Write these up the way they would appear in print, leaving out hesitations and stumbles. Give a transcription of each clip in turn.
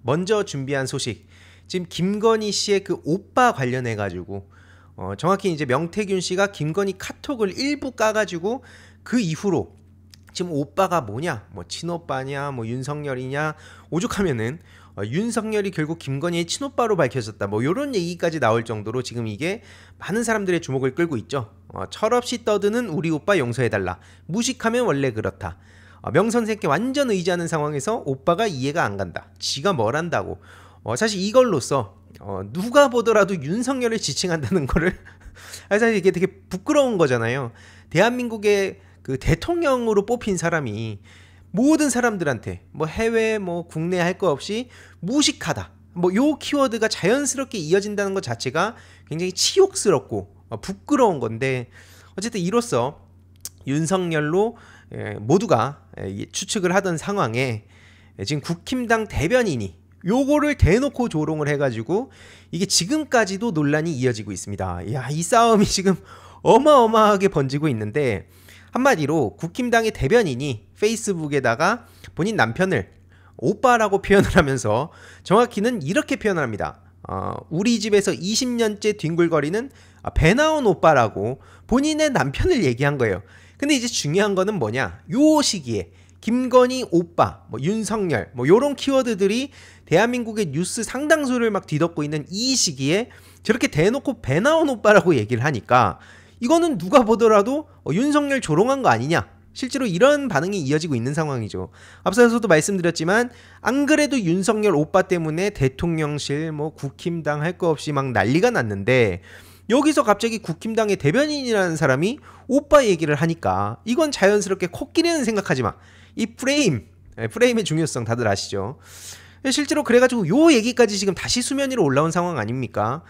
먼저 준비한 소식. 지금 김건희 씨의 그 오빠 관련해 가지고 정확히 이제 명태균 씨가 김건희 카톡을 일부 까가지고 그 이후로 지금 오빠가 뭐냐, 뭐 친오빠냐, 뭐 윤석열이냐, 오죽하면은 윤석열이 결국 김건희의 친오빠로 밝혀졌다, 뭐 이런 얘기까지 나올 정도로 지금 이게 많은 사람들의 주목을 끌고 있죠. 철없이 떠드는 우리 오빠 용서해달라, 무식하면 원래 그렇다, 명선생께 완전 의지하는 상황에서 오빠가 이해가 안 간다, 지가 뭘 한다고. 사실 이걸로써 누가 보더라도 윤석열을 지칭한다는 거를 사실 이게 되게 부끄러운 거잖아요. 대한민국의 그 대통령으로 뽑힌 사람이 모든 사람들한테 뭐 해외 뭐 국내 할 거 없이 무식하다, 뭐 요 키워드가 자연스럽게 이어진다는 것 자체가 굉장히 치욕스럽고 부끄러운 건데, 어쨌든 이로써 윤석열로 모두가 추측을 하던 상황에 지금 국힘당 대변인이 요거를 대놓고 조롱을 해가지고 이게 지금까지도 논란이 이어지고 있습니다. 야, 이 싸움이 지금 어마어마하게 번지고 있는데, 한마디로 국힘당의 대변인이 페이스북에다가 본인 남편을 오빠라고 표현을 하면서 정확히는 이렇게 표현을 합니다. 우리 집에서 20년째 뒹굴거리는 배 나온 오빠라고 본인의 남편을 얘기한 거예요. 근데 이제 중요한 거는 뭐냐, 요 시기에 김건희 오빠, 뭐 윤석열, 뭐 요런 키워드들이 대한민국의 뉴스 상당수를 막 뒤덮고 있는 이 시기에 저렇게 대놓고 배 나온 오빠라고 얘기를 하니까 이거는 누가 보더라도 윤석열 조롱한 거 아니냐, 실제로 이런 반응이 이어지고 있는 상황이죠. 앞서서도 말씀드렸지만 안 그래도 윤석열 오빠 때문에 대통령실 뭐 국힘당 할 거 없이 막 난리가 났는데, 여기서 갑자기 국힘당의 대변인이라는 사람이 오빠 얘기를 하니까 이건 자연스럽게 코끼리는 생각하지 마, 이 프레임의 중요성 다들 아시죠? 실제로 그래가지고 요 얘기까지 지금 다시 수면 위로 올라온 상황 아닙니까?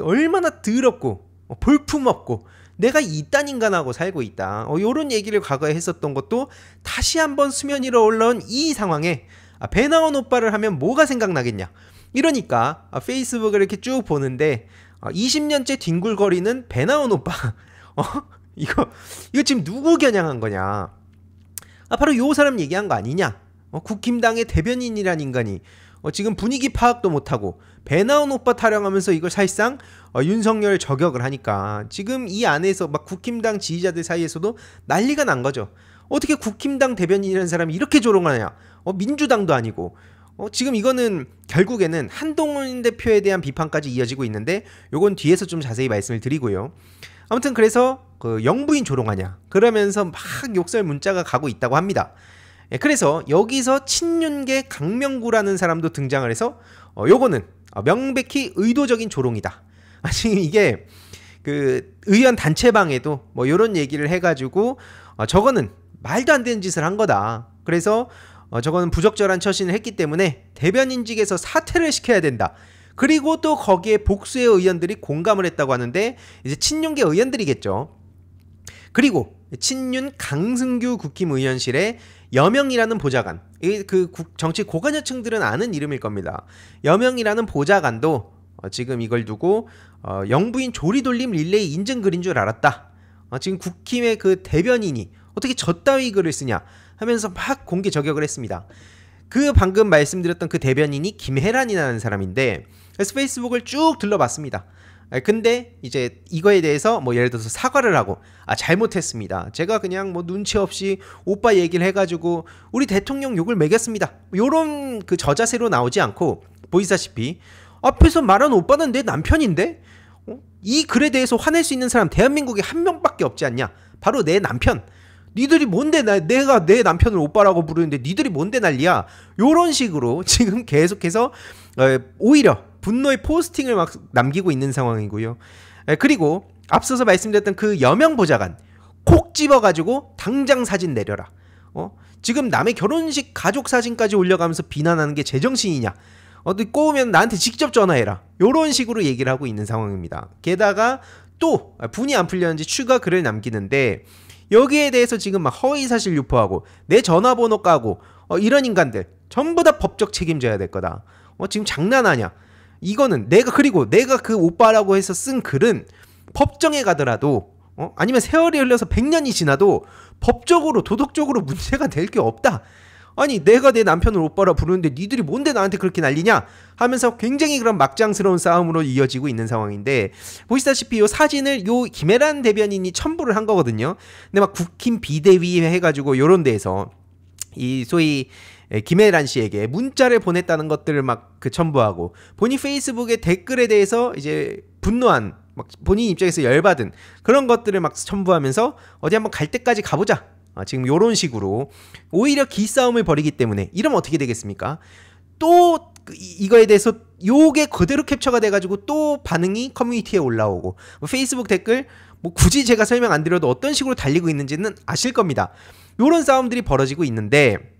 얼마나 더럽고 볼품없고 내가 이딴 인간하고 살고 있다, 요런 얘기를 과거에 했었던 것도 다시 한번 수면 위로 올라온 이 상황에 배 나온 오빠를 하면 뭐가 생각나겠냐, 이러니까 페이스북을 이렇게 쭉 보는데 20년째 뒹굴거리는 배 나온 오빠 이거 지금 누구 겨냥한 거냐, 바로 요 사람 얘기한 거 아니냐. 국힘당의 대변인이란 인간이 지금 분위기 파악도 못하고 배 나온 오빠 타령하면서 이걸 사실상 윤석열 저격을 하니까 지금 이 안에서 막 국힘당 지지자들 사이에서도 난리가 난 거죠. 어떻게 국힘당 대변인이라는 사람이 이렇게 조롱하냐, 민주당도 아니고. 지금 이거는 결국에는 한동훈 대표에 대한 비판까지 이어지고 있는데 요건 뒤에서 좀 자세히 말씀을 드리고요. 아무튼 그래서 그 영부인 조롱하냐 그러면서 막 욕설 문자가 가고 있다고 합니다. 그래서 여기서 친윤계 강명구라는 사람도 등장을 해서 요거는 명백히 의도적인 조롱이다. 지금 이게 그 의원 단체방에도 뭐 요런 얘기를 해가지고 저거는 말도 안 되는 짓을 한 거다. 그래서 저거는 부적절한 처신을 했기 때문에 대변인직에서 사퇴를 시켜야 된다. 그리고 또 거기에 복수의 의원들이 공감을 했다고 하는데 이제 친윤계 의원들이겠죠. 그리고 친윤 강승규 국힘의원실의 여명이라는 보좌관, 그 정치 고관여층들은 아는 이름일 겁니다. 여명이라는 보좌관도 지금 이걸 두고 영부인 조리돌림 릴레이 인증 글인 줄 알았다. 지금 국힘의 그 대변인이 어떻게 저따위 글을 쓰냐 하면서 막 공개 저격을 했습니다. 그 방금 말씀드렸던 그 대변인이 김혜란이라는 사람인데, 그래서 페이스북을 쭉 둘러봤습니다. 근데 이제 이거에 대해서 뭐 예를 들어서 사과를 하고 잘못했습니다, 제가 그냥 뭐 눈치 없이 오빠 얘기를 해가지고 우리 대통령 욕을 매겼습니다, 요런 그 저자세로 나오지 않고 보이시다시피 앞에서 말한 오빠는 내 남편인데 이 글에 대해서 화낼 수 있는 사람 대한민국에 한 명밖에 없지 않냐, 바로 내 남편. 니들이 뭔데 내가 내 남편을 오빠라고 부르는데 니들이 뭔데 난리야, 요런 식으로 지금 계속해서 오히려 분노의 포스팅을 막 남기고 있는 상황이고요. 그리고 앞서서 말씀드렸던 그 여명 보좌관 콕 집어가지고 당장 사진 내려라. 지금 남의 결혼식 가족 사진까지 올려가면서 비난하는 게 제정신이냐, 꼬우면 나한테 직접 전화해라, 요런 식으로 얘기를 하고 있는 상황입니다. 게다가 또 분이 안 풀렸는지 추가 글을 남기는데 여기에 대해서 지금 막 허위사실 유포하고 내 전화번호 까고 이런 인간들 전부 다 법적 책임져야 될 거다. 지금 장난하냐. 이거는 내가 그 오빠라고 해서 쓴 글은 법정에 가더라도 아니면 세월이 흘러서 100년이 지나도 법적으로 도덕적으로 문제가 될 게 없다. 아니 내가 내 남편을 오빠라 부르는데 니들이 뭔데 나한테 그렇게 난리냐 하면서 굉장히 그런 막장스러운 싸움으로 이어지고 있는 상황인데, 보시다시피 요 사진을 요 김혜란 대변인이 첨부를 한 거거든요. 근데 막 국힘 비대위 해가지고 요런 데에서 이 소위 김혜란 씨에게 문자를 보냈다는 것들을 막 그 첨부하고, 본인 페이스북의 댓글에 대해서 이제 분노한, 막 본인 입장에서 열받은 그런 것들을 막 첨부하면서 어디 한번 갈 때까지 가보자, 지금 요런 식으로 오히려 기싸움을 벌이기 때문에, 이러면 어떻게 되겠습니까? 또 이거에 대해서 요게 그대로 캡처가 돼가지고 또 반응이 커뮤니티에 올라오고, 페이스북 댓글 뭐 굳이 제가 설명 안 드려도 어떤 식으로 달리고 있는지는 아실 겁니다. 요런 싸움들이 벌어지고 있는데,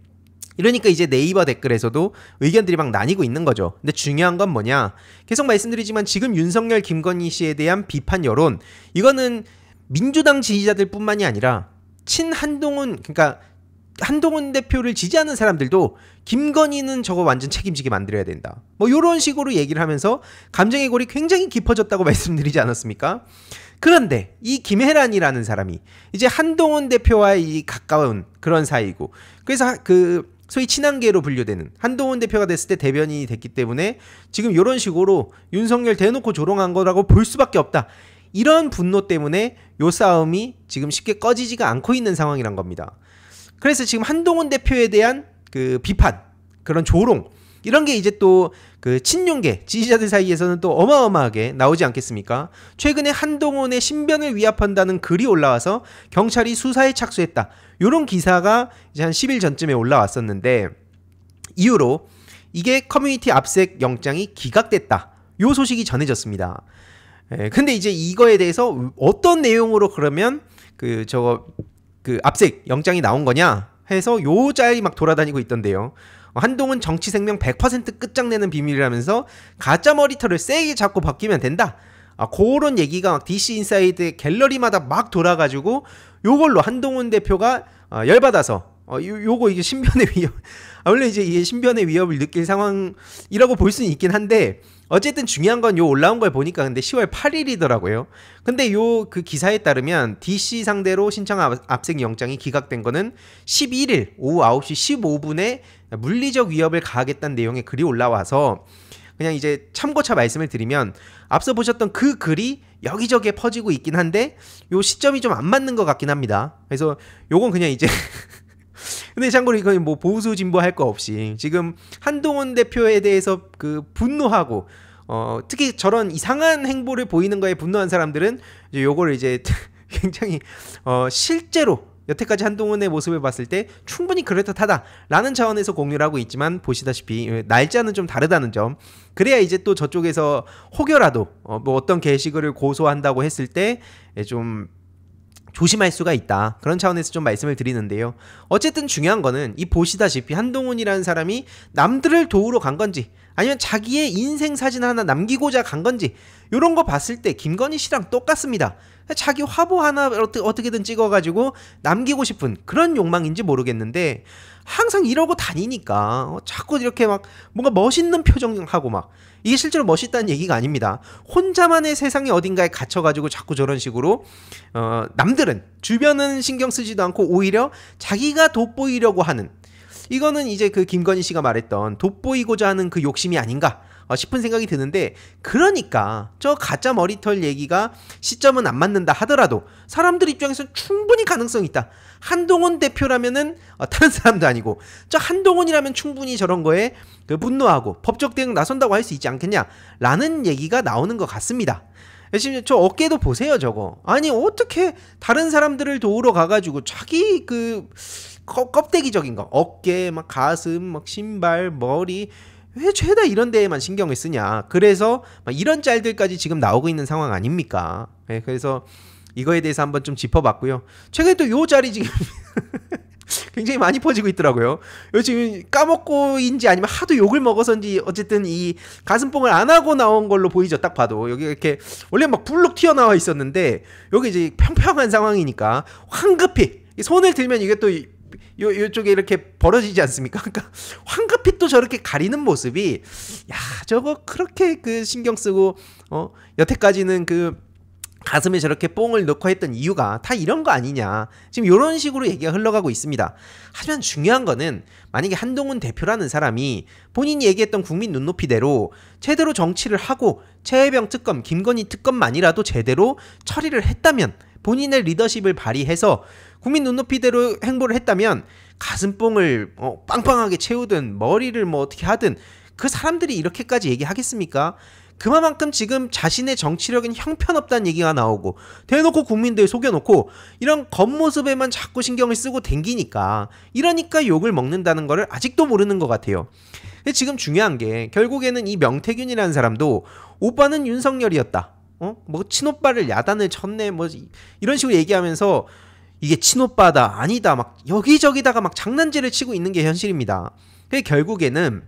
이러니까 이제 네이버 댓글에서도 의견들이 막 나뉘고 있는 거죠. 근데 중요한 건 뭐냐, 계속 말씀드리지만 지금 윤석열 김건희 씨에 대한 비판 여론, 이거는 민주당 지지자들 뿐만이 아니라 친한동훈, 그러니까 한동훈 대표를 지지하는 사람들도 김건희는 저거 완전 책임지게 만들어야 된다, 뭐 이런 식으로 얘기를 하면서 감정의 골이 굉장히 깊어졌다고 말씀드리지 않았습니까? 그런데 이 김혜란이라는 사람이 이제 한동훈 대표와 이 가까운 그런 사이고, 그래서 그 소위 친한계로 분류되는, 한동훈 대표가 됐을 때 대변인이 됐기 때문에 지금 이런 식으로 윤석열 대놓고 조롱한 거라고 볼 수밖에 없다, 이런 분노 때문에 요 싸움이 지금 쉽게 꺼지지가 않고 있는 상황이란 겁니다. 그래서 지금 한동훈 대표에 대한 그 비판, 그런 조롱, 이런 게 이제 또 그 친윤계 지지자들 사이에서는 또 어마어마하게 나오지 않겠습니까? 최근에 한동훈의 신변을 위협한다는 글이 올라와서 경찰이 수사에 착수했다, 이런 기사가 이제 한 10일 전쯤에 올라왔었는데, 이후로 이게 커뮤니티 압색 영장이 기각됐다, 요 소식이 전해졌습니다. 근데 이제 이거에 대해서 어떤 내용으로 그러면 그 압색 영장이 나온 거냐 해서 요 짤이 막 돌아다니고 있던데요. 한동훈 정치 생명 100% 끝장내는 비밀이라면서 가짜 머리털을 세게 잡고 벗기면 된다, 그런 얘기가 막 DC 인사이드 갤러리마다 막 돌아가지고, 요걸로 한동훈 대표가 열받아서 요거 이게 신변의 위협, 원래 이제 이게 신변의 위협을 느낄 상황이라고 볼 수는 있긴 한데, 어쨌든 중요한 건 요 올라온 걸 보니까 근데 10월 8일이더라고요. 근데 요 그 기사에 따르면 DC 상대로 신청 압색 영장이 기각된 거는 11일 오후 9시 15분에 물리적 위협을 가하겠다는 내용의 글이 올라와서, 그냥 이제 참고차 말씀을 드리면 앞서 보셨던 그 글이 여기저기에 퍼지고 있긴 한데 요 시점이 좀 안 맞는 것 같긴 합니다. 그래서 요건 그냥 이제 근데 참고로 이건 뭐 보수 진보 할 거 없이 지금 한동훈 대표에 대해서 그 분노하고 특히 저런 이상한 행보를 보이는 거에 분노한 사람들은 이제 요거를 이제 굉장히 실제로 여태까지 한동훈의 모습을 봤을 때 충분히 그럴듯하다라는 차원에서 공유를 하고 있지만, 보시다시피 날짜는 좀 다르다는 점, 그래야 이제 또 저쪽에서 혹여라도 뭐 어떤 게시글을 고소한다고 했을 때 좀 조심할 수가 있다, 그런 차원에서 좀 말씀을 드리는데요. 어쨌든 중요한 거는 이 보시다시피 한동훈이라는 사람이 남들을 도우러 간 건지 아니면 자기의 인생 사진 하나 남기고자 간 건지, 이런 거 봤을 때 김건희 씨랑 똑같습니다. 자기 화보 하나 어떻게든 찍어가지고 남기고 싶은 그런 욕망인지 모르겠는데, 항상 이러고 다니니까 자꾸 이렇게 막 뭔가 멋있는 표정하고 막, 이게 실제로 멋있다는 얘기가 아닙니다. 혼자만의 세상에 어딘가에 갇혀가지고 자꾸 저런 식으로 남들은, 주변은 신경 쓰지도 않고 오히려 자기가 돋보이려고 하는, 이거는 이제 그 김건희 씨가 말했던 돋보이고자 하는 그 욕심이 아닌가 싶은 생각이 드는데, 그러니까 저 가짜 머리털 얘기가 시점은 안 맞는다 하더라도 사람들 입장에서는 충분히 가능성이 있다. 한동훈 대표라면은 다른 사람도 아니고 저 한동훈이라면 충분히 저런 거에 그 분노하고 법적 대응 나선다고 할 수 있지 않겠냐라는 얘기가 나오는 것 같습니다. 지금 저 어깨도 보세요, 저거. 아니 어떻게 다른 사람들을 도우러 가가지고 자기 그 껍데기적인 거, 어깨 막 가슴 막 신발 머리, 왜 죄다 이런 데에만 신경을 쓰냐. 그래서 이런 짤들까지 지금 나오고 있는 상황 아닙니까? 네, 그래서 이거에 대해서 한번 좀 짚어봤고요. 최근에 또 요 짤이 지금 굉장히 많이 퍼지고 있더라고요. 요 지금 까먹고인지 아니면 하도 욕을 먹어서인지 어쨌든 이 가슴뽕을 안 하고 나온 걸로 보이죠. 딱 봐도 여기 이렇게 원래 막 불룩 튀어나와 있었는데 여기 이제 평평한 상황이니까 황급히 손을 들면 이게 또 요쪽에 이렇게 벌어지지 않습니까? 그러니까 황급히 또 저렇게 가리는 모습이, 야 저거 그렇게 그 신경 쓰고 여태까지는 그 가슴에 저렇게 뽕을 넣고 했던 이유가 다 이런 거 아니냐, 지금 이런 식으로 얘기가 흘러가고 있습니다. 하지만 중요한 거는 만약에 한동훈 대표라는 사람이 본인이 얘기했던 국민 눈높이대로 제대로 정치를 하고 최혜병 특검, 김건희 특검만이라도 제대로 처리를 했다면, 본인의 리더십을 발휘해서 국민 눈높이대로 행보를 했다면 가슴뽕을 빵빵하게 채우든 머리를 뭐 어떻게 하든 그 사람들이 이렇게까지 얘기하겠습니까? 그만큼 지금 자신의 정치력은 형편없다는 얘기가 나오고 대놓고 국민들 속여놓고 이런 겉모습에만 자꾸 신경을 쓰고 댕기니까, 이러니까 욕을 먹는다는 거를 아직도 모르는 것 같아요. 근데 지금 중요한 게 결국에는 이 명태균이라는 사람도 오빠는 윤석열이었다, 뭐 친오빠를 야단을 쳤네 뭐 이런 식으로 얘기하면서 이게 친오빠다 아니다 막 여기저기다가 막 장난질을 치고 있는 게 현실입니다. 근데 결국에는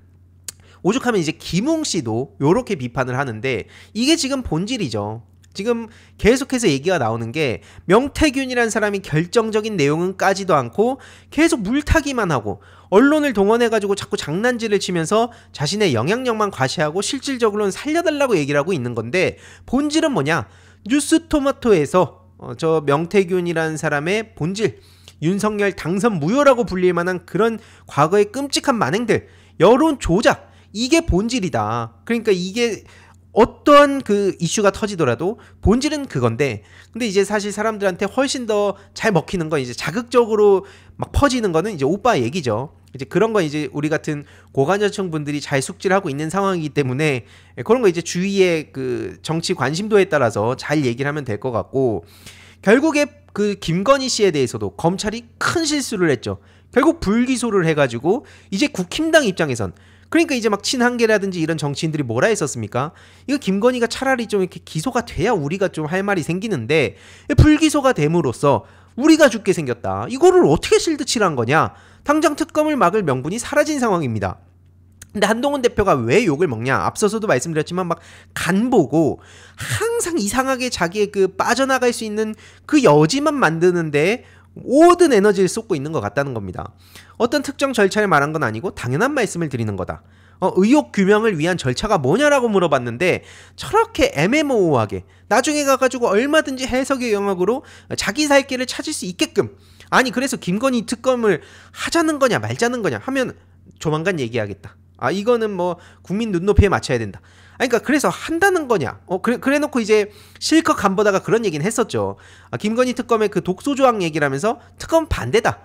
오죽하면 이제 김웅 씨도 요렇게 비판을 하는데, 이게 지금 본질이죠. 지금 계속해서 얘기가 나오는 게 명태균이라는 사람이 결정적인 내용은 까지도 않고 계속 물타기만 하고 언론을 동원해가지고 자꾸 장난질을 치면서 자신의 영향력만 과시하고 실질적으로는 살려달라고 얘기를 하고 있는 건데, 본질은 뭐냐? 뉴스토마토에서 저 명태균이라는 사람의 본질, 윤석열 당선 무효라고 불릴 만한 그런 과거의 끔찍한 만행들, 여론 조작, 이게 본질이다. 그러니까 이게 어떠한 그 이슈가 터지더라도 본질은 그건데, 근데 이제 사실 사람들한테 훨씬 더 잘 먹히는 건 이제 자극적으로 막 퍼지는 거는 이제 오빠 얘기죠. 이제 그런 거 이제 우리 같은 고관여층 분들이 잘 숙지를 하고 있는 상황이기 때문에 그런 거 이제 주위의 그 정치 관심도에 따라서 잘 얘기를 하면 될 것 같고, 결국에 그 김건희 씨에 대해서도 검찰이 큰 실수를 했죠. 결국 불기소를 해가지고 이제 국힘당 입장에선, 그러니까 이제 막 친한계라든지 이런 정치인들이 뭐라 했었습니까? 이거 김건희가 차라리 좀 이렇게 기소가 돼야 우리가 좀 할 말이 생기는데 불기소가 됨으로써 우리가 죽게 생겼다. 이거를 어떻게 실드칠한 거냐? 당장 특검을 막을 명분이 사라진 상황입니다. 근데 한동훈 대표가 왜 욕을 먹냐? 앞서서도 말씀드렸지만 막 간보고 항상 이상하게 자기의 그 빠져나갈 수 있는 그 여지만 만드는데 모든 에너지를 쏟고 있는 것 같다는 겁니다. 어떤 특정 절차를 말한 건 아니고 당연한 말씀을 드리는 거다. 의혹 규명을 위한 절차가 뭐냐라고 물어봤는데 저렇게 애매모호하게 나중에 가가지고 얼마든지 해석의 영역으로 자기 살 길을 찾을 수 있게끔, 아니 그래서 김건희 특검을 하자는 거냐 말자는 거냐 하면 조만간 얘기하겠다. 아 이거는 뭐 국민 눈높이에 맞춰야 된다. 아니 그러니까 그래서 한다는 거냐? 그래 놓고 이제 실컷 간보다가 그런 얘기는 했었죠. 김건희 특검의 그 독소 조항 얘기를 하면서 특검 반대다.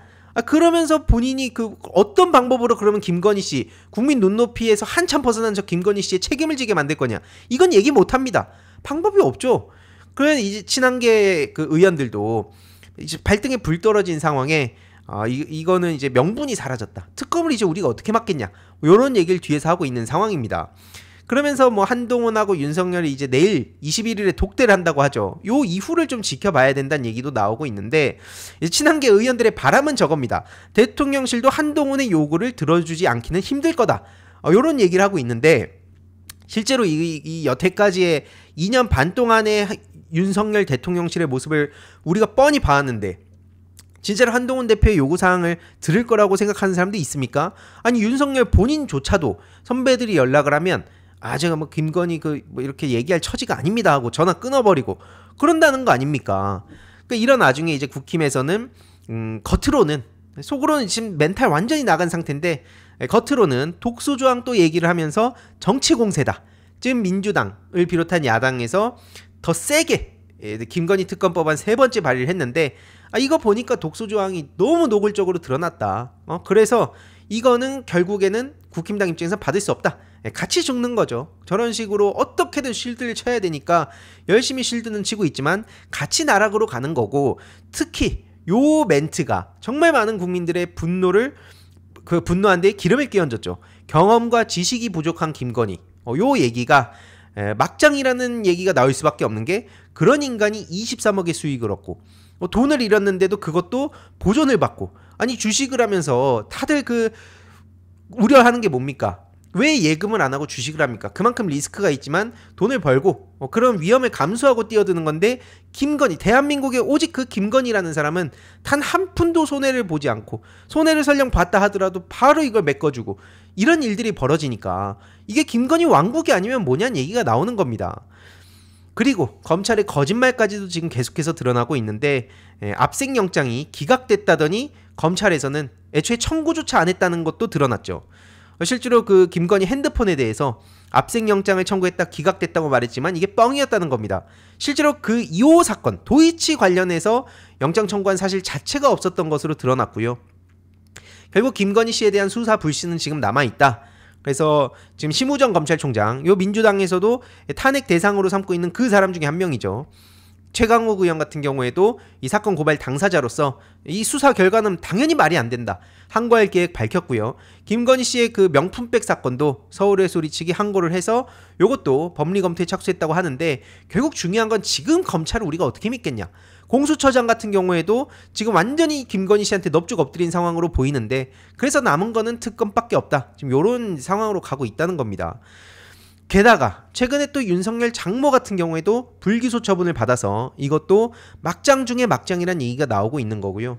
그러면서 본인이 그 어떤 방법으로 그러면 김건희 씨 국민 눈높이에서 한참 벗어난 저 김건희 씨의 책임을 지게 만들 거냐? 이건 얘기 못 합니다. 방법이 없죠. 그래 이제 친한계 그 의원들도 이제 발등에 불 떨어진 상황에 이거는 이제 명분이 사라졌다. 특검을 이제 우리가 어떻게 맡겠냐? 이런 얘기를 뒤에서 하고 있는 상황입니다. 그러면서 뭐 한동훈하고 윤석열이 이제 내일 21일에 독대를 한다고 하죠. 요 이후를 좀 지켜봐야 된다는 얘기도 나오고 있는데, 친한계 의원들의 바람은 저겁니다. 대통령실도 한동훈의 요구를 들어주지 않기는 힘들 거다. 요런 얘기를 하고 있는데, 실제로 이 여태까지의 2년 반 동안의 윤석열 대통령실의 모습을 우리가 뻔히 봐왔는데 진짜로 한동훈 대표의 요구사항을 들을 거라고 생각하는 사람도 있습니까? 아니 윤석열 본인조차도 선배들이 연락을 하면 제가 뭐 김건희 뭐 이렇게 얘기할 처지가 아닙니다 하고 전화 끊어버리고 그런다는 거 아닙니까? 그러니까 이런 와중에 이제 국힘에서는 겉으로는, 속으로는 지금 멘탈 완전히 나간 상태인데 겉으로는 독소조항 또 얘기를 하면서 정치 공세다. 지금 민주당을 비롯한 야당에서 더 세게 김건희 특검법안 3번째 발의를 했는데 이거 보니까 독소조항이 너무 노골적으로 드러났다. 그래서 이거는 결국에는 국힘당 입장에서 받을 수 없다. 같이 죽는 거죠. 저런 식으로 어떻게든 쉴드를 쳐야 되니까 열심히 쉴드는 치고 있지만 같이 나락으로 가는 거고, 특히 요 멘트가 정말 많은 국민들의 분노한 데에 기름을 끼얹었죠. 경험과 지식이 부족한 김건희. 요 얘기가 막장이라는 얘기가 나올 수밖에 없는 게, 그런 인간이 23억의 수익을 얻고 돈을 잃었는데도 그것도 보존을 받고, 아니 주식을 하면서 다들 그 우려하는 게 뭡니까? 왜 예금을 안 하고 주식을 합니까? 그만큼 리스크가 있지만 돈을 벌고 그런 위험을 감수하고 뛰어드는 건데, 김건희, 대한민국의 오직 그 김건희라는 사람은 단 한 푼도 손해를 보지 않고, 손해를 설령 봤다 하더라도 바로 이걸 메꿔주고, 이런 일들이 벌어지니까 이게 김건희 왕국이 아니면 뭐냐는 얘기가 나오는 겁니다. 그리고 검찰의 거짓말까지도 지금 계속해서 드러나고 있는데 압생영장이 기각됐다더니 검찰에서는 애초에 청구조차 안 했다는 것도 드러났죠. 실제로 그 김건희 핸드폰에 대해서 압생영장을 청구했다 기각됐다고 말했지만 이게 뻥이었다는 겁니다. 실제로 그 2호 사건 도이치 관련해서 영장 청구한 사실 자체가 없었던 것으로 드러났고요. 결국 김건희 씨에 대한 수사 불씨는 지금 남아있다. 그래서 지금 심우정 검찰총장, 요 민주당에서도 탄핵 대상으로 삼고 있는 그 사람 중에 한 명이죠. 최강욱 의원 같은 경우에도 이 사건 고발 당사자로서 이 수사 결과는 당연히 말이 안 된다. 항거할 계획 밝혔고요. 김건희 씨의 그 명품백 사건도 서울의 소리치기 항고를 해서 요것도 법리 검토에 착수했다고 하는데 결국 중요한 건 지금 검찰을 우리가 어떻게 믿겠냐. 공수처장 같은 경우에도 지금 완전히 김건희 씨한테 넙죽 엎드린 상황으로 보이는데 그래서 남은 거는 특검밖에 없다. 지금 요런 상황으로 가고 있다는 겁니다. 게다가 최근에 또 윤석열 장모 같은 경우에도 불기소 처분을 받아서 이것도 막장 중에 막장이란 얘기가 나오고 있는 거고요.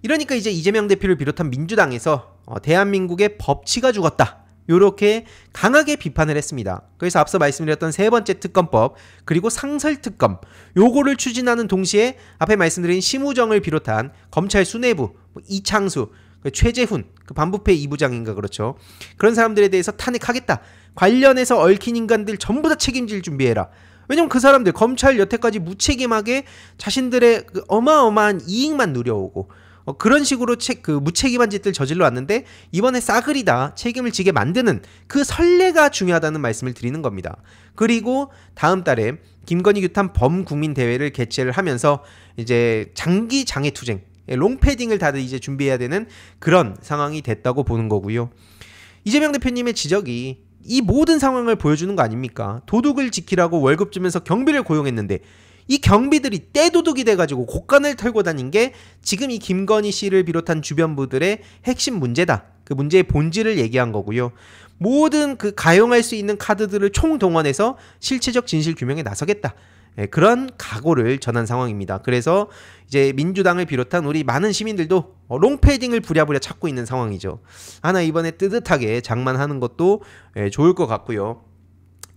이러니까 이제 이재명 대표를 비롯한 민주당에서 대한민국의 법치가 죽었다. 요렇게 강하게 비판을 했습니다. 그래서 앞서 말씀드렸던 세 번째 특검법 그리고 상설특검 요거를 추진하는 동시에 앞에 말씀드린 심우정을 비롯한 검찰 수뇌부 이창수, 최재훈 반부패 2부장인가 그렇죠. 그런 사람들에 대해서 탄핵하겠다. 관련해서 얽힌 인간들 전부 다 책임질 준비해라. 왜냐면 그 사람들 검찰 여태까지 무책임하게 자신들의 그 어마어마한 이익만 누려오고 그런 식으로 무책임한 짓들 저질러 왔는데 이번에 싸그리다 책임을 지게 만드는 그 선례가 중요하다는 말씀을 드리는 겁니다. 그리고 다음 달에 김건희 규탄 범국민대회를 개최를 하면서 이제 장기 장애투쟁, 롱패딩을 다들 이제 준비해야 되는 그런 상황이 됐다고 보는 거고요. 이재명 대표님의 지적이 이 모든 상황을 보여주는 거 아닙니까? 도둑을 지키라고 월급 주면서 경비를 고용했는데 이 경비들이 떼도둑이 돼가지고 곳간을 털고 다닌 게 지금 이 김건희 씨를 비롯한 주변부들의 핵심 문제다. 그 문제의 본질을 얘기한 거고요. 모든 그 가용할 수 있는 카드들을 총동원해서 실체적 진실 규명에 나서겠다. 그런 각오를 전한 상황입니다. 그래서 이제 민주당을 비롯한 우리 많은 시민들도 롱패딩을 부랴부랴 찾고 있는 상황이죠. 하나 이번에 뜨뜻하게 장만하는 것도 좋을 것 같고요.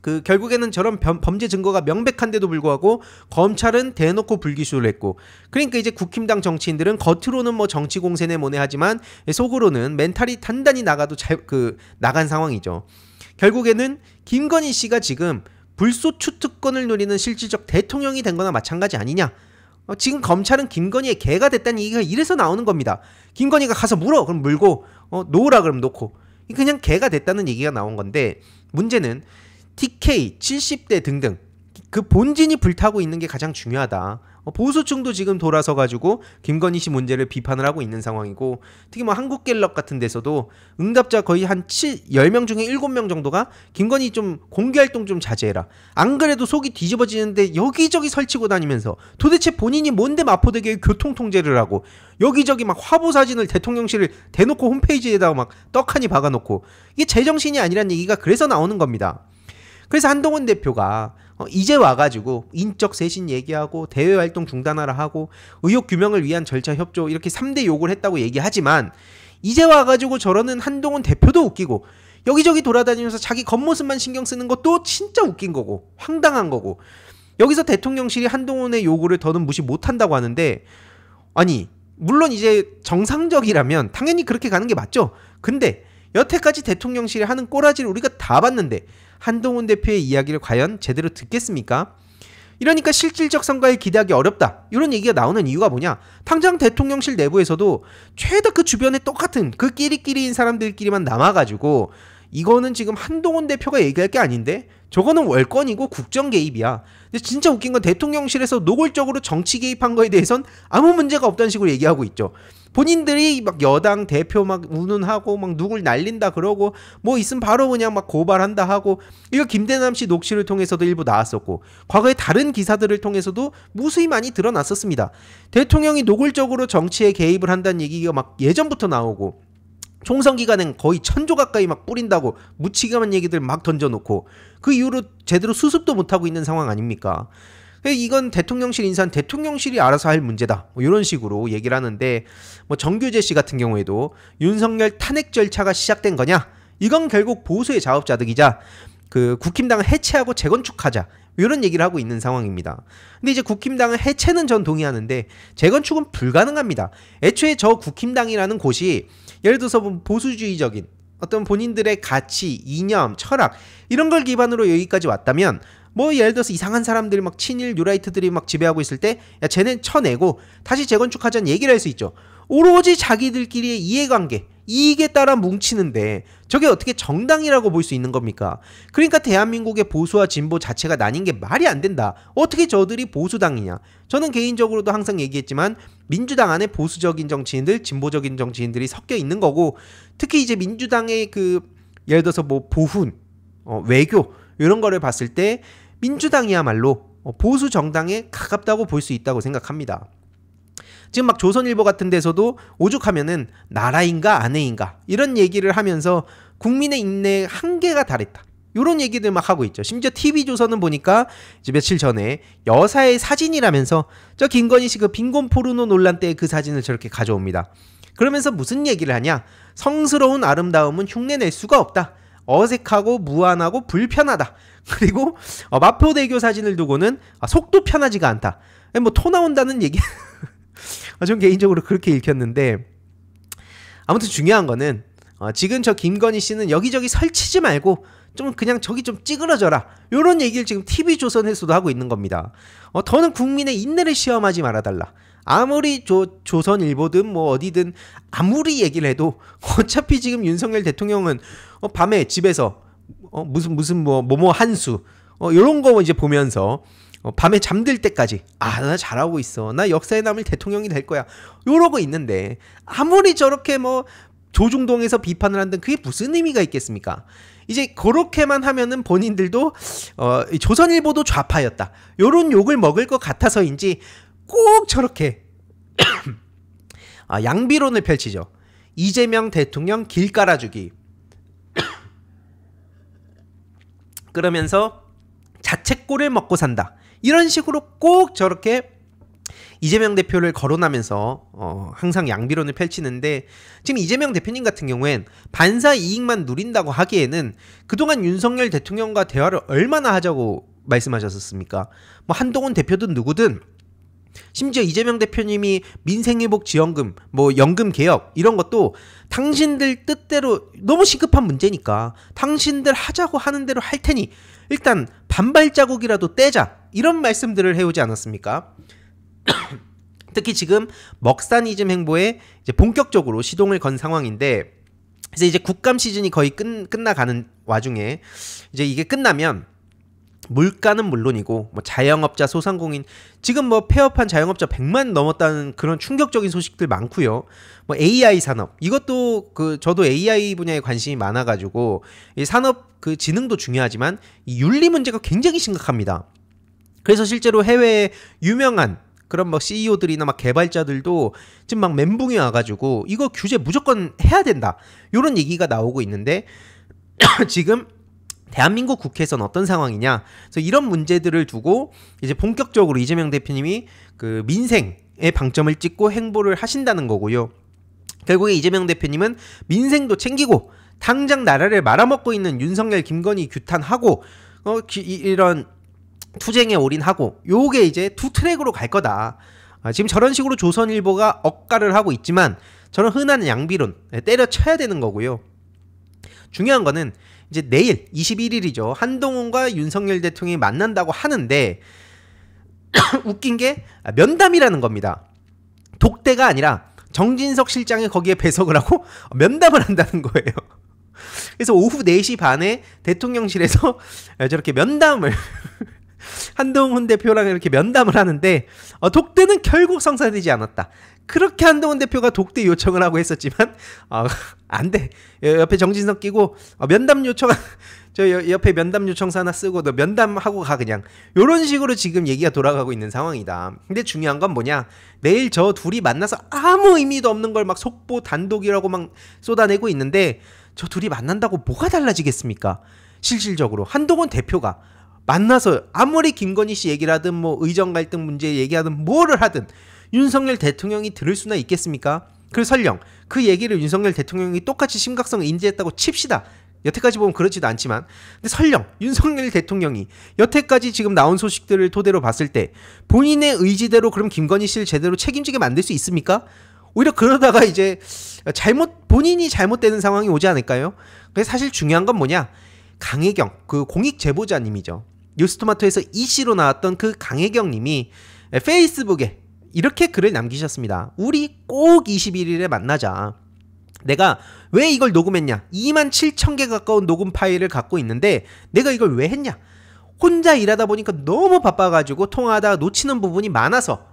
그 결국에는 저런 범죄 증거가 명백한데도 불구하고 검찰은 대놓고 불기소를 했고 그러니까 이제 국힘당 정치인들은 겉으로는 뭐 정치 공세네 뭐네 하지만 속으로는 멘탈이 단단히 나간 상황이죠. 결국에는 김건희 씨가 지금 불소추 특권을 누리는 실질적 대통령이 된 거나 마찬가지 아니냐. 지금 검찰은 김건희의 개가 됐다는 얘기가 이래서 나오는 겁니다. 김건희가 가서 물어 그럼 물고 놓으라 그럼 놓고 그냥 개가 됐다는 얘기가 나온 건데 문제는 TK, 70대 등등 그 본진이 불타고 있는 게 가장 중요하다. 보수층도 지금 돌아서가지고 김건희 씨 문제를 비판을 하고 있는 상황이고 특히 뭐 한국갤럽 같은 데서도 응답자 거의 한 10명 중에 7명 정도가 김건희 좀 공개활동 좀 자제해라. 안 그래도 속이 뒤집어지는데 여기저기 설치고 다니면서 도대체 본인이 뭔데 마포대교에 교통통제를 하고 여기저기 막 화보사진을 대통령실을 대놓고 홈페이지에다가 막 떡하니 박아놓고 이게 제정신이 아니란 얘기가 그래서 나오는 겁니다. 그래서 한동훈 대표가 이제 와가지고 인적 쇄신 얘기하고 대외활동 중단하라 하고 의혹 규명을 위한 절차 협조 이렇게 3대 욕을 했다고 얘기하지만 이제 와가지고 저러는 한동훈 대표도 웃기고 여기저기 돌아다니면서 자기 겉모습만 신경 쓰는 것도 진짜 웃긴 거고 황당한 거고 여기서 대통령실이 한동훈의 요구를 더는 무시 못한다고 하는데 아니 물론 이제 정상적이라면 당연히 그렇게 가는 게 맞죠. 근데 여태까지 대통령실이 하는 꼬라지를 우리가 다 봤는데 한동훈 대표의 이야기를 과연 제대로 듣겠습니까? 이러니까 실질적 성과를 기대하기 어렵다. 이런 얘기가 나오는 이유가 뭐냐? 당장 대통령실 내부에서도 죄다 그 주변에 똑같은 그 끼리끼리인 사람들끼리만 남아가지고 이거는 지금 한동훈 대표가 얘기할 게 아닌데 저거는 월권이고 국정 개입이야. 근데 진짜 웃긴 건 대통령실에서 노골적으로 정치 개입한 거에 대해선 아무 문제가 없다는 식으로 얘기하고 있죠. 본인들이 막 여당 대표 막 운운하고 막 누굴 날린다 그러고 뭐 있으면 바로 그냥 막 고발한다 하고 이거 김대남 씨 녹취를 통해서도 일부 나왔었고 과거에 다른 기사들을 통해서도 무수히 많이 드러났었습니다. 대통령이 노골적으로 정치에 개입을 한다는 얘기가 막 예전부터 나오고 총선 기간엔 거의 1000조 가까이 막 뿌린다고 무책임한 얘기들 막 던져놓고 그 이후로 제대로 수습도 못하고 있는 상황 아닙니까? 이건 대통령실 인사는 대통령실이 알아서 할 문제다. 뭐 이런 식으로 얘기를 하는데 뭐 정규재 씨 같은 경우에도 윤석열 탄핵 절차가 시작된 거냐? 이건 결국 보수의 자업자득이자 그 국힘당을 해체하고 재건축하자. 이런 얘기를 하고 있는 상황입니다. 근데 이제 국힘당은 해체는 전 동의하는데 재건축은 불가능합니다. 애초에 저 국힘당이라는 곳이 예를 들어서 보수주의적인 어떤 본인들의 가치, 이념, 철학 이런 걸 기반으로 여기까지 왔다면 뭐 예를 들어서 이상한 사람들 막 친일 뉴라이트들이 막 지배하고 있을 때 야 쟤네 쳐내고 다시 재건축하자는 얘기를 할 수 있죠. 오로지 자기들끼리의 이해관계, 이익에 따라 뭉치는데 저게 어떻게 정당이라고 볼 수 있는 겁니까? 그러니까 대한민국의 보수와 진보 자체가 나뉜 게 말이 안 된다. 어떻게 저들이 보수당이냐? 저는 개인적으로도 항상 얘기했지만 민주당 안에 보수적인 정치인들, 진보적인 정치인들이 섞여 있는 거고 특히 이제 민주당의 그 예를 들어서 뭐 보훈, 외교 이런 거를 봤을 때 민주당이야말로 보수 정당에 가깝다고 볼 수 있다고 생각합니다. 지금 막 조선일보 같은 데서도 오죽하면은 나라인가 아내인가 이런 얘기를 하면서 국민의 인내의 한계가 다랬다. 이런 얘기들 막 하고 있죠. 심지어 TV조선은 보니까 이제 며칠 전에 여사의 사진이라면서 저 김건희 씨 그 빈곤 포르노 논란 때 그 사진을 저렇게 가져옵니다. 그러면서 무슨 얘기를 하냐? 성스러운 아름다움은 흉내낼 수가 없다. 어색하고 무안하고 불편하다. 그리고 마포대교 사진을 두고는 속도 편하지가 않다. 뭐 토 나온다는 얘기. 전 개인적으로 그렇게 읽혔는데 아무튼 중요한 거는 지금 저 김건희 씨는 여기저기 설치지 말고 좀 그냥 저기 좀 찌그러져라 요런 얘기를 지금 TV조선에서도 하고 있는 겁니다. 더는 국민의 인내를 시험하지 말아달라. 아무리 조선일보든 뭐 어디든 아무리 얘기를 해도 어차피 지금 윤석열 대통령은 밤에 집에서 무슨 뭐뭐 한수 요런 거 이제 보면서 밤에 잠들 때까지 나 잘하고 있어. 나 역사에 남을 대통령이 될 거야. 이러고 있는데 아무리 저렇게 뭐 조중동에서 비판을 한든 그게 무슨 의미가 있겠습니까? 이제 그렇게만 하면은 본인들도 조선일보도 좌파였다. 요런 욕을 먹을 것 같아서인지 꼭 저렇게 양비론을 펼치죠. 이재명 대통령 길 깔아주기. 그러면서 자책골을 먹고 산다. 이런 식으로 꼭 저렇게 이재명 대표를 거론하면서 항상 양비론을 펼치는데 지금 이재명 대표님 같은 경우엔 반사 이익만 누린다고 하기에는 그동안 윤석열 대통령과 대화를 얼마나 하자고 말씀하셨습니까? 뭐 한동훈 대표든 누구든 심지어 이재명 대표님이 민생회복 지원금, 뭐 연금 개혁 이런 것도 당신들 뜻대로 너무 시급한 문제니까 당신들 하자고 하는 대로 할 테니 일단 반발자국이라도 떼자 이런 말씀들을 해오지 않았습니까? 특히 지금 먹사니즘 행보에 이제 본격적으로 시동을 건 상황인데 그래서 이제 국감 시즌이 거의 끝나가는 와중에 이제 이게 끝나면 물가는 물론이고 뭐 자영업자 소상공인 지금 뭐 폐업한 자영업자 100만 넘었다는 그런 충격적인 소식들 많고요. 뭐 AI 산업 이것도 저도 AI 분야에 관심이 많아가지고 이 산업 그 지능도 중요하지만 이 윤리 문제가 굉장히 심각합니다. 그래서 실제로 해외에 유명한 그런 뭐 CEO들이나 막 개발자들도 지금 막 멘붕이 와가지고 이거 규제 무조건 해야 된다 이런 얘기가 나오고 있는데 지금 대한민국 국회에서는 어떤 상황이냐? 그래서 이런 문제들을 두고 이제 본격적으로 이재명 대표님이 그 민생에 방점을 찍고 행보를 하신다는 거고요. 결국에 이재명 대표님은 민생도 챙기고 당장 나라를 말아먹고 있는 윤석열, 김건희 규탄하고 이런 투쟁에 올인하고 요게 이제 두 트랙으로 갈 거다. 지금 저런 식으로 조선일보가 억가를 하고 있지만 저는 흔한 양비론 때려쳐야 되는 거고요. 중요한 거는 이제 내일 21일이죠. 한동훈과 윤석열 대통령이 만난다고 하는데 웃긴 게 면담이라는 겁니다. 독대가 아니라 정진석 실장이 거기에 배석을 하고 면담을 한다는 거예요. 그래서 오후 4시 반에 대통령실에서 저렇게 면담을 한동훈 대표랑 이렇게 면담을 하는데 독대는 결국 성사되지 않았다. 그렇게 한동훈 대표가 독대 요청을 하고 했었지만 안 돼. 옆에 정진석 끼고 면담 요청 저 옆에 면담 요청서 하나 쓰고 너 면담하고 가 그냥 요런 식으로 지금 얘기가 돌아가고 있는 상황이다. 근데 중요한 건 뭐냐? 내일 저 둘이 만나서 아무 의미도 없는 걸 막 속보 단독이라고 막 쏟아내고 있는데 저 둘이 만난다고 뭐가 달라지겠습니까? 실질적으로 한동훈 대표가 만나서 아무리 김건희 씨 얘기를 하든 뭐 의정 갈등 문제 얘기하든 뭐를 하든 윤석열 대통령이 들을 수나 있겠습니까? 그리고 설령 그 얘기를 윤석열 대통령이 똑같이 심각성을 인지했다고 칩시다. 여태까지 보면 그렇지도 않지만, 근데 설령 윤석열 대통령이 여태까지 지금 나온 소식들을 토대로 봤을 때 본인의 의지대로 그럼 김건희 씨를 제대로 책임지게 만들 수 있습니까? 오히려 그러다가 이제 본인이 잘못되는 상황이 오지 않을까요? 그래서 사실 중요한 건 뭐냐? 강혜경, 그 공익 제보자님이죠. 뉴스토마토에서 이씨로 나왔던 그 강혜경 님이 페이스북에 이렇게 글을 남기셨습니다. 우리 꼭 21일에 만나자. 내가 왜 이걸 녹음했냐? 27,000개 가까운 녹음 파일을 갖고 있는데 내가 이걸 왜 했냐? 혼자 일하다 보니까 너무 바빠가지고 통화하다가 놓치는 부분이 많아서,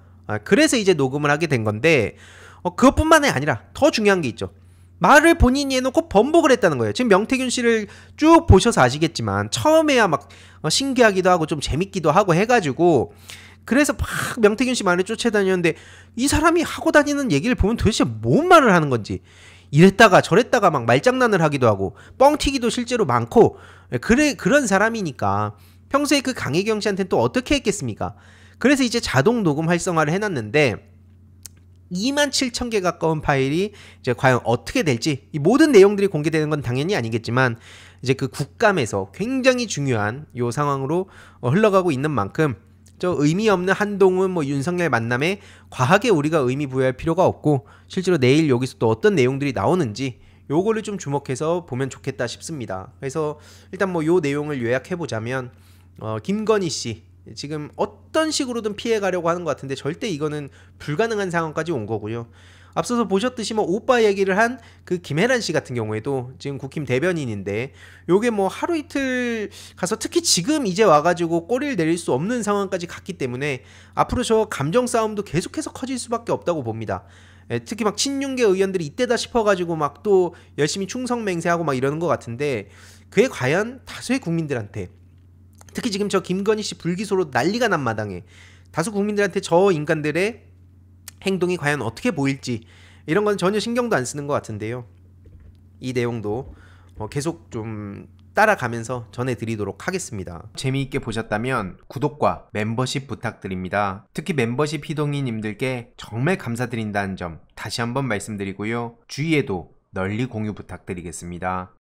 그래서 이제 녹음을 하게 된 건데, 그것뿐만이 아니라 더 중요한 게 있죠. 말을 본인이 해놓고 번복을 했다는 거예요. 지금 명태균 씨를 쭉 보셔서 아시겠지만 처음에야 막 신기하기도 하고 좀 재밌기도 하고 해가지고, 그래서 막 명태균 씨 말을 쫓아다녔는데 이 사람이 하고 다니는 얘기를 보면 도대체 뭔 말을 하는 건지, 이랬다가 저랬다가 막 말장난을 하기도 하고 뻥튀기도 실제로 많고, 그런 사람이니까 평소에 그 강혜경 씨한테는 또 어떻게 했겠습니까? 그래서 이제 자동 녹음 활성화를 해놨는데 27,000개 가까운 파일이 이제 과연 어떻게 될지, 이 모든 내용들이 공개되는 건 당연히 아니겠지만 이제 그 국감에서 굉장히 중요한 요 상황으로 흘러가고 있는 만큼 저 의미 없는 한동훈 윤석열 만남에 과하게 우리가 의미 부여할 필요가 없고, 실제로 내일 여기서 또 어떤 내용들이 나오는지 요거를 좀 주목해서 보면 좋겠다 싶습니다. 그래서 일단 요 내용을 요약해보자면, 김건희 씨 지금 어떤 식으로든 피해가려고 하는 것 같은데 절대 이거는 불가능한 상황까지 온 거고요. 앞서서 보셨듯이 오빠 얘기를 한 그 김혜란 씨 같은 경우에도 지금 국힘 대변인인데, 요게 하루 이틀 가서 특히 지금 이제 와가지고 꼬리를 내릴 수 없는 상황까지 갔기 때문에 앞으로 저 감정 싸움도 계속해서 커질 수밖에 없다고 봅니다. 특히 친윤계 의원들이 이때다 싶어가지고 또 열심히 충성맹세하고 이러는 것 같은데, 그게 과연 다수의 국민들한테, 특히 지금 저 김건희 씨 불기소로 난리가 난 마당에 다수 국민들한테 저 인간들의 행동이 과연 어떻게 보일지, 이런 건 전혀 신경도 안 쓰는 것 같은데요. 이 내용도 계속 좀 따라가면서 전해드리도록 하겠습니다. 재미있게 보셨다면 구독과 멤버십 부탁드립니다. 특히 멤버십 희동이님들께 정말 감사드린다는 점 다시 한번 말씀드리고요. 주위에도 널리 공유 부탁드리겠습니다.